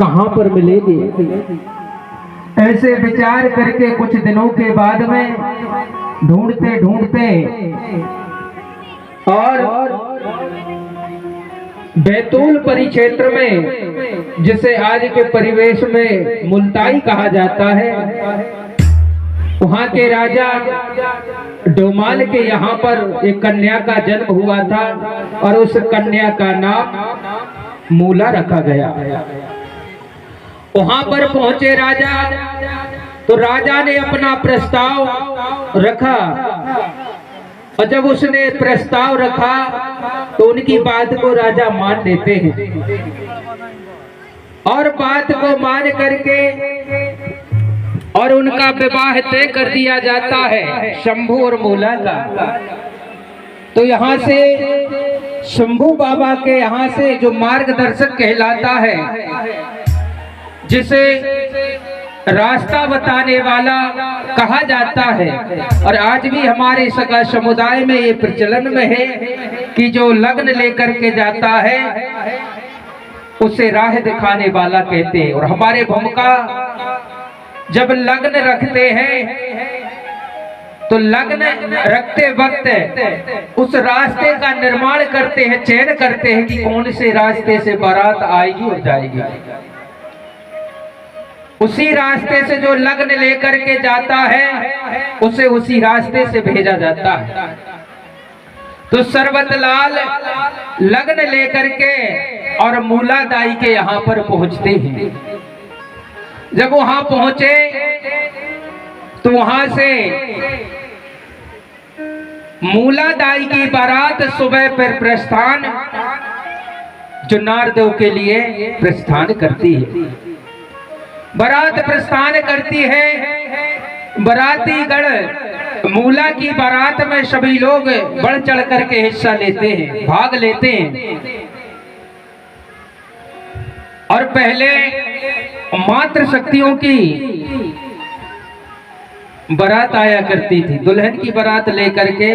कहाँ पर मिलेगी। ऐसे विचार करके कुछ दिनों के बाद में ढूंढते ढूंढते और बैतूल परिक्षेत्र में, जिसे आज के परिवेश में मुल्ताई कहा जाता है, वहां के राजा डोमाल के यहाँ पर एक कन्या का जन्म हुआ था और उस कन्या का नाम मूला रखा गया। वहां पर पहुंचे राजा, तो राजा ने अपना प्रस्ताव रखा और जब उसने प्रस्ताव रखा तो उनकी बात को राजा मान लेते हैं और बात को मान करके और उनका विवाह तय कर दिया जाता है शंभू और मूला का। तो यहाँ से शंभू बाबा के यहाँ से जो मार्गदर्शक कहलाता है, जिसे रास्ता बताने वाला कहा जाता है, और आज भी हमारे सगा समुदाय में ये प्रचलन में है कि जो लग्न लेकर के जाता है उसे राह दिखाने वाला कहते हैं। और हमारे भूमिका जब लग्न रखते हैं तो लग्न रखते वक्त उस रास्ते का निर्माण करते हैं, चयन करते हैं कि कौन से रास्ते से बारात आएगी और जाएगी। उसी रास्ते से जो लग्न लेकर के जाता है उसे उसी रास्ते से भेजा जाता है। तो सरबतलाल लग्न लेकर के और मूला दाई के यहाँ पर पहुंचते हैं। जब वहां पहुंचे तो वहां से मूला दाई की बारात सुबह पर प्रस्थान जुन्नारदेव के लिए प्रस्थान करती है। बारात प्रस्थान करती है। बाराती गण मूला की बारात में सभी लोग बढ़ चढ़ करके हिस्सा लेते हैं, भाग लेते हैं। और पहले मातृ शक्तियों की बारात आया करती थी, दुल्हन की बारात लेकर के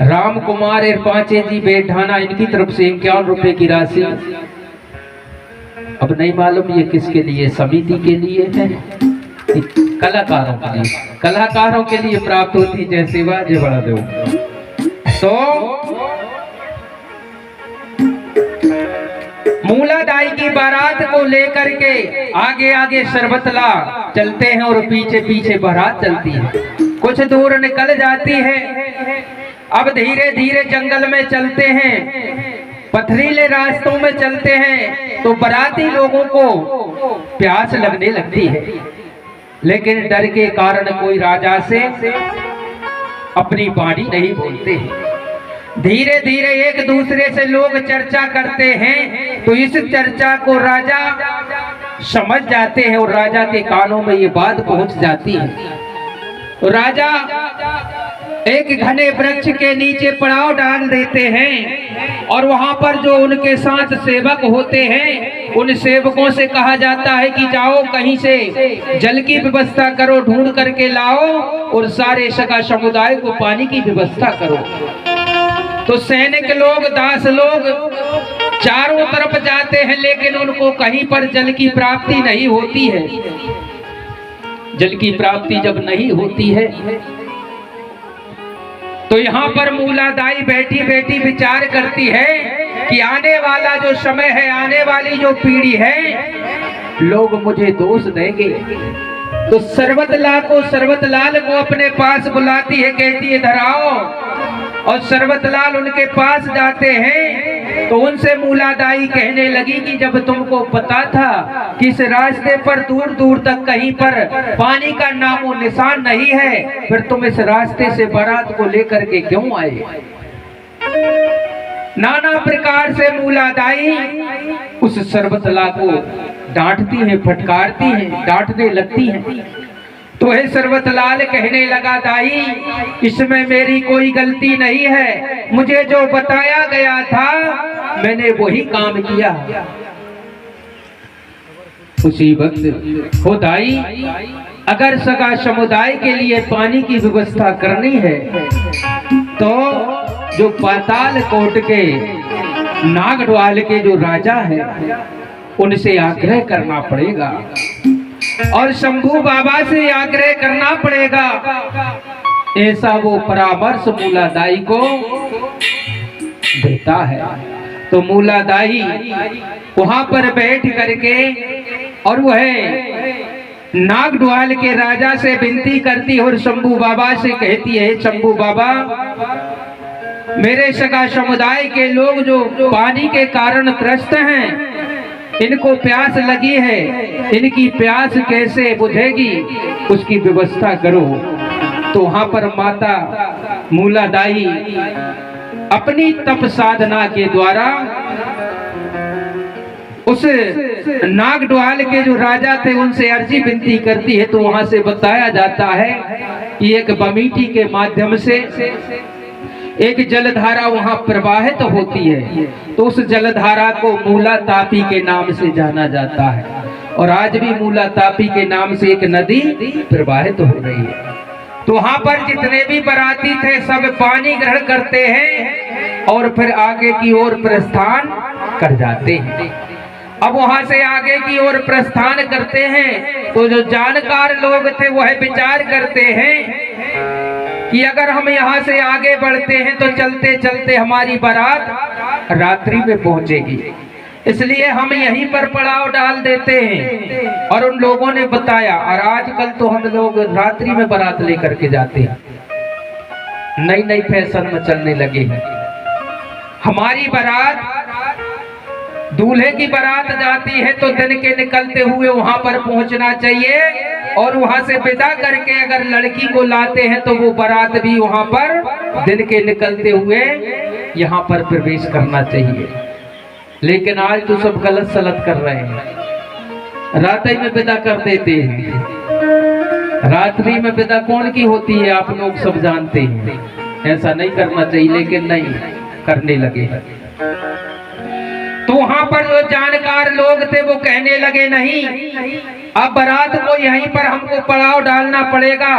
राम कुमार इरपाचे जी बेठाना, इनकी तरफ से 51 रुपए की राशि। अब नहीं मालूम ये किसके लिए, समिति के लिए है, कलाकारों के लिए, कलाकारों के लिए प्राप्त होती जय सेवा जय बड़ा देव। तो मूला दाई की बारात को लेकर के आगे आगे सरबतला चलते हैं और पीछे पीछे बारात चलती है। कुछ दूर निकल जाती है। अब धीरे धीरे जंगल में चलते हैं, पथरीले रास्तों में चलते हैं, तो बाराती लोगों को प्यास लगने लगती है, लेकिन डर के कारण कोई राजा से अपनी वाणी नहीं बोलते हैं। धीरे धीरे एक दूसरे से लोग चर्चा करते हैं, तो इस चर्चा को राजा समझ जाते हैं और राजा के कानों में ये बात पहुंच जाती है। तो राजा एक घने वृक्ष के नीचे पड़ाव डाल देते हैं और वहां पर जो उनके साथ सेवक होते हैं उन सेवकों से कहा जाता है कि जाओ कहीं से जल की व्यवस्था करो, ढूंढ करके लाओ और सारे सगा समुदाय को पानी की व्यवस्था करो। तो सैनिक लोग, दास लोग चारों तरफ जाते हैं, लेकिन उनको कहीं पर जल की प्राप्ति नहीं होती है। जल की प्राप्ति जब नहीं होती है तो यहाँ पर मूला दाई बैठी बैठी विचार करती है कि आने वाला जो समय है, आने वाली जो पीढ़ी है, लोग मुझे दोष देंगे। तो सरबतलाल को अपने पास बुलाती है, कहती है इधर आओ। और सरबतलाल उनके पास जाते हैं तो उनसे मूला दाई कहने लगी कि जब तुमको पता था कि इस रास्ते पर दूर दूर तक कहीं पर पानी का नामो निशान नहीं है, फिर तुम इस रास्ते से बारात को लेकर के क्यों आए। नाना प्रकार से मूला दाई उस सरबतला को डांटती है, फटकारती है, डांटने लगती है। तो हे सरबतलाल कहने लगा, दाई इसमें मेरी कोई गलती नहीं है, मुझे जो बताया गया था मैंने वही काम किया। उसी वक्त हो दाई, अगर सगा समुदाय के लिए पानी की व्यवस्था करनी है तो जो पाताल कोट के नागद्वाल के जो राजा हैं उनसे आग्रह करना पड़ेगा और शंभू बाबा से आग्रह करना पड़ेगा। ऐसा वो परामर्श मूलादाई को देता है। तो मूलादाई वहां पर बैठ करके और वह नागद्वाल के राजा से विनती करती और शंभू बाबा से कहती है, शंभू बाबा, मेरे सगा समुदाय के लोग जो पानी के कारण त्रस्त हैं, इनको प्यास लगी है, इनकी प्यास कैसे बुझेगी, उसकी व्यवस्था करो। तो वहां पर माता मूलादाई अपनी तप साधना के द्वारा उस नागद्वाल के जो राजा थे उनसे अर्जी विनती करती है। तो वहां से बताया जाता है कि एक बमीठी के माध्यम से एक जलधारा वहां प्रवाहित होती है। तो उस जलधारा को मूला तापी के नाम से जाना जाता है और आज भी मूला तापी के नाम से एक नदी प्रवाहित हो रही है। तो वहां पर जितने भी बराती थे सब पानी ग्रहण करते हैं और फिर आगे की ओर प्रस्थान कर जाते हैं। अब वहां से आगे की ओर प्रस्थान करते हैं तो जो जानकार लोग थे वह विचार करते हैं कि अगर हम यहाँ से आगे बढ़ते हैं तो चलते चलते हमारी बारात रात्रि में पहुंचेगी, इसलिए हम यहीं पर पड़ाव डाल देते हैं। और उन लोगों ने बताया, और आजकल तो हम लोग रात्रि में बारात लेकर के जाते हैं, नई नई फैशन में चलने लगे हैं। हमारी बारात, दूल्हे की बारात जाती है तो दिन के निकलते हुए वहां पर पहुंचना चाहिए और वहां से विदा करके अगर लड़की को लाते हैं तो वो बारात भी वहां पर दिन के निकलते हुए यहाँ पर प्रवेश करना चाहिए। लेकिन आज तो सब गलत सलत कर रहे हैं, रात्रि में विदा कर देते हैं। रात्रि में विदा कौन की होती है आप लोग सब जानते हैं, ऐसा नहीं करना चाहिए, लेकिन नहीं करने लगे। तो वहां पर जो जानकार लोग थे वो कहने लगे, नहीं, अब बारात को यहीं पर हमको पड़ाव डालना पड़ेगा।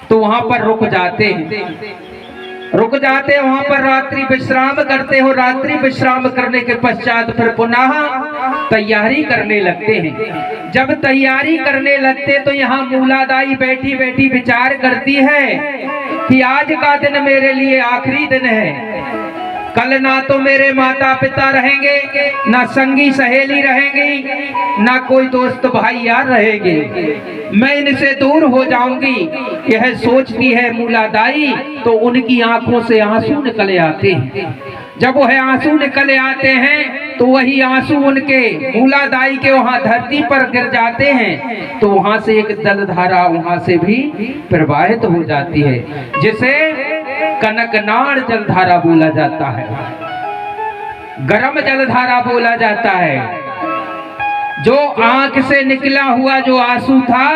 तो वहां पर रुक जाते हैं, वहां पर रात्रि विश्राम करते हो। रात्रि विश्राम करने के पश्चात फिर पुनः तैयारी करने लगते हैं। जब तैयारी करने लगते तो यहाँ मूलादाई बैठी बैठी विचार करती है कि आज का दिन मेरे लिए आखिरी दिन है। कल ना तो मेरे माता पिता रहेंगे, ना संगी सहेली रहेंगी, ना कोई दोस्त भाई यार रहेंगे, मैं इनसे दूर हो जाऊंगी। यह सोचती है मूलादाई तो उनकी आंखों से आंसू निकले आते हैं। जब वह आंसू निकले आते हैं तो वही आंसू उनके मूलादाई के वहां धरती पर गिर जाते हैं। तो वहां से एक जलधारा वहां से भी प्रवाहित हो जाती है, जिसे कनकनाड़ जलधारा बोला जाता है, गरम जलधारा बोला जाता है। जो आंख से निकला हुआ जो आंसू था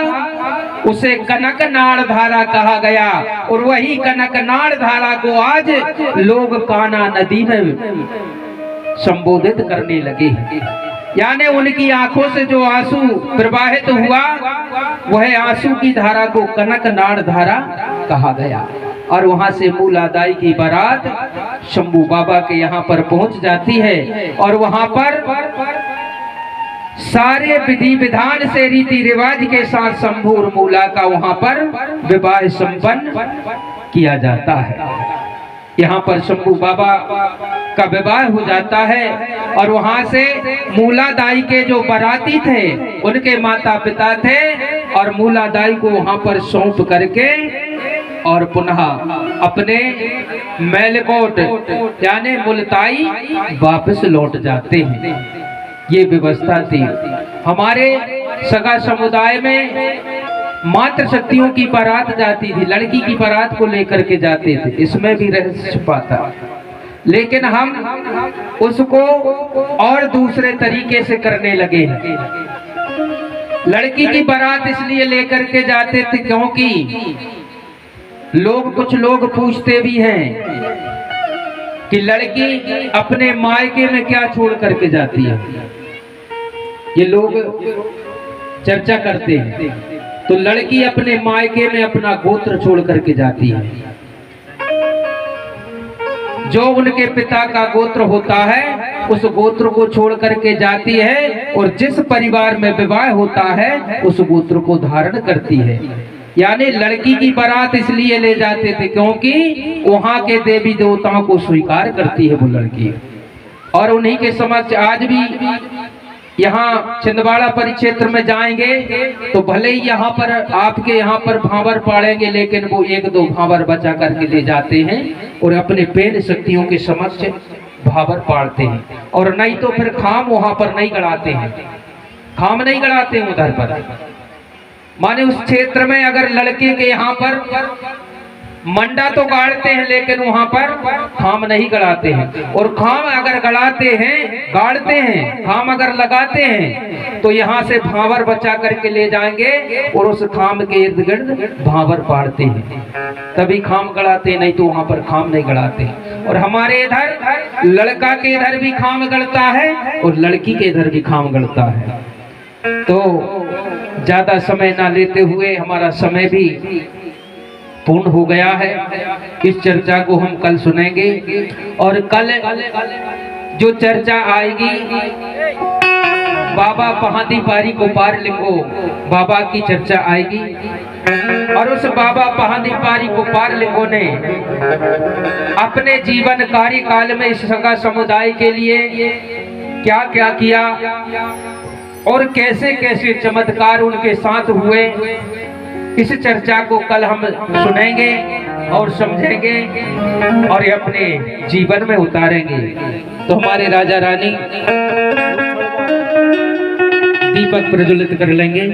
उसे कनकनाड़ धारा कहा गया और वही कनकनाड़ धारा को आज लोग कान्हा नदी में संबोधित करने लगे। यानी उनकी आंखों से जो आंसू प्रवाहित हुआ वह आंसू की धारा को कनकनाड़ धारा कहा गया। और वहां से मूलादाई की बारात शंभू बाबा के यहाँ पर पहुंच जाती है और वहां पर सारे विधि विधान से रीति रिवाज के साथ शंभू और मूला का वहां पर विवाह संपन्न किया जाता है। यहाँ पर शंभू बाबा का विवाह हो जाता है और वहां से मूलादाई के जो बाराती थे उनके माता पिता थे और मूलादाई को वहां पर सौंप करके और पुनः अपने मेलकोट यानी मुलताई वापस लौट जाते हैं। ये व्यवस्था थी। हमारे सगा समुदाय में मातृ शक्तियों की बारात जाती थी, लड़की की बारात को लेकर के जाते थे, इसमें भी रहस्य छुपा था। लेकिन हम उसको और दूसरे तरीके से करने लगे हैं। लड़की की बारात इसलिए लेकर के जाते थे क्योंकि कुछ लोग पूछते भी हैं कि लड़की अपने मायके में क्या छोड़ करके जाती है, ये लोग चर्चा करते हैं। तो लड़की अपने मायके में अपना गोत्र छोड़ करके जाती है। जो उनके पिता का गोत्र होता है उस गोत्र को छोड़ करके जाती है और जिस परिवार में विवाह होता है उस गोत्र को धारण करती है। यानी लड़की की बारात इसलिए ले जाते थे क्योंकि वहां के देवी देवताओं को स्वीकार करती है वो लड़की। और उन्हीं के समक्ष आज भी यहाँ छिंदवाड़ा परिक्षेत्र में जाएंगे तो भले ही यहाँ पर आपके यहाँ पर भावर पाड़ेंगे, लेकिन वो एक दो भावर बचा करके ले जाते हैं और अपने पेड़ शक्तियों के समक्ष भावर पाड़ते हैं। और नहीं तो फिर खाम वहां पर नहीं गड़ाते हैं, खाम नहीं गड़ाते हैं उधर पर। माने उस क्षेत्र में अगर लड़के के यहाँ पर मंडा तो गाड़ते हैं लेकिन वहां पर खाम नहीं गड़ाते हैं। और खाम अगर गड़ाते हैं, गाड़ते हैं, खाम अगर लगाते हैं तो यहाँ से भावर बचा करके ले जाएंगे और उस खाम के इर्द गिर्द भावर पाड़ते हैं, तभी खाम गड़ाते हैं, नहीं तो वहां पर खाम नहीं गड़ाते हैं। और हमारे इधर लड़का के इधर भी खाम गड़ता है और लड़की के इधर भी खाम गड़ता है। तो ज्यादा समय ना लेते हुए, हमारा समय भी पूर्ण हो गया है, इस चर्चा को हम कल सुनेंगे। और कल जो चर्चा आएगी बाबा पहाड़ी पारी को पार लिखो, बाबा की चर्चा आएगी। और उस बाबा पहाड़ी पारी को पार लिखो ने अपने जीवन कार्यकाल में इस संघ समुदाय के लिए क्या क्या किया और कैसे कैसे चमत्कार उनके साथ हुए, इस चर्चा को कल हम सुनेंगे और समझेंगे और ये अपने जीवन में उतारेंगे। तो हमारे राजा रानी दीपक प्रज्वलित कर लेंगे।